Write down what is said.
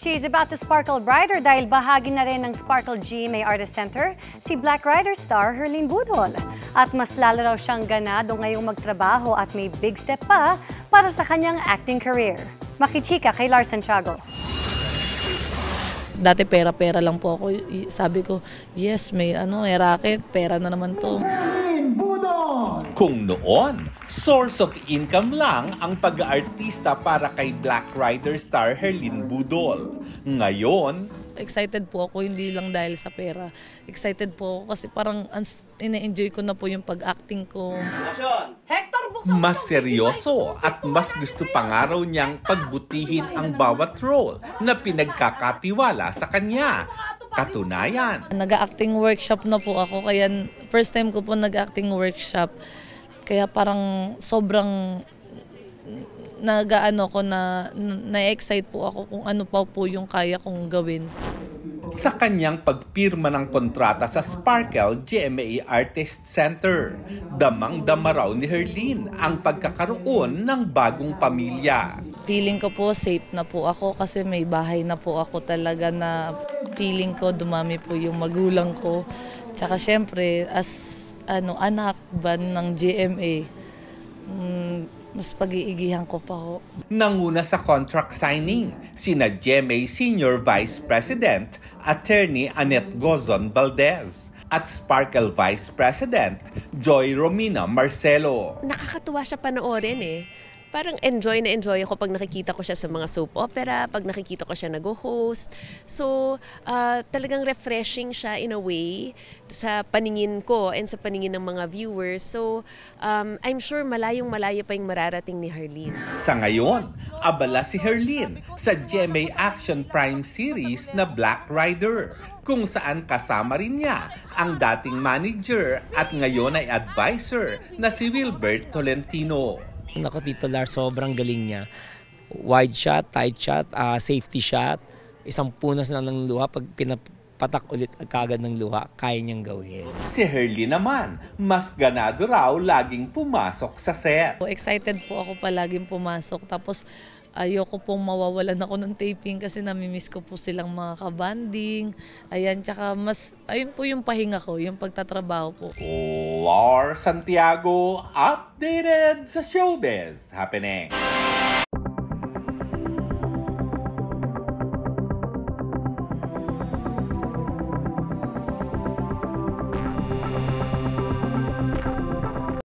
She's about to sparkle brighter dahil bahagi na rin ng Sparkle GMA Artist Center si Black Rider star Herlene Budol. At mas lalo raw siyang ganado ngayong magtrabaho at may big step pa para sa kanyang acting career. Makichika kay Lars Santiago. Dati pera-pera lang po ako. Sabi ko, yes, may racket, pera na naman to. Kung noon, source of income lang ang pag-aartista para kay Black Rider star Herlene Budol. Ngayon, excited po ako, hindi lang dahil sa pera. Excited po ako kasi parang ina-enjoy ko na po yung pag-acting ko. Mas seryoso at mas gusto pangaraw niyang pagbutihin ang bawat role na pinagkakatiwala sa kanya. Katunayan, Nag-acting workshop na po ako, kaya first time ko po nag-acting workshop. Kaya parang sobrang na-excite po ako kung ano pa po yung kaya kong gawin. sa kanyang pagpirma ng kontrata sa Sparkle GMA Artist Center, damang-dama raw ni Herlene ang pagkakaroon ng bagong pamilya. Feeling ko po safe na po ako kasi may bahay na po ako talaga na feeling ko dumami po yung magulang ko. Tsaka syempre as anak ba ng GMA, mas pag-iigihan ko pa ho. Nanguna sa contract signing, sina GMA Senior Vice President, Attorney Annette Gozon Valdez, at Sparkle Vice President, Joy Romina Marcelo. Nakakatuwa siya panoorin eh. Parang enjoy na enjoy ako pag nakikita ko siya sa mga soap opera, pag nakikita ko siya nag-host. So, talagang refreshing siya in a way sa paningin ko and sa paningin ng mga viewers. So, I'm sure malayong-malayo pa yung mararating ni Herlene. Sa ngayon, abala si Herlene sa GMA Action Prime series na Black Rider, kung saan kasama rin niya ang dating manager at ngayon ay advisor na si Wilbert Tolentino. Nako, Tito Lars, sobrang galing niya. Wide shot, tight shot, safety shot. Isang punas na ng luha, pag pinapatak ulit kagad ng luha, kaya niyang gawin. Si Herlene naman, mas ganado raw laging pumasok sa set. Excited po ako palaging pumasok. Tapos ayoko pong mawawalan ako ng taping kasi namimiss ko po silang mga kabanding. Ayan, tsaka ayun po yung pahinga ko, yung pagtatrabaho po. Lars Santiago, updated sa showbiz happening.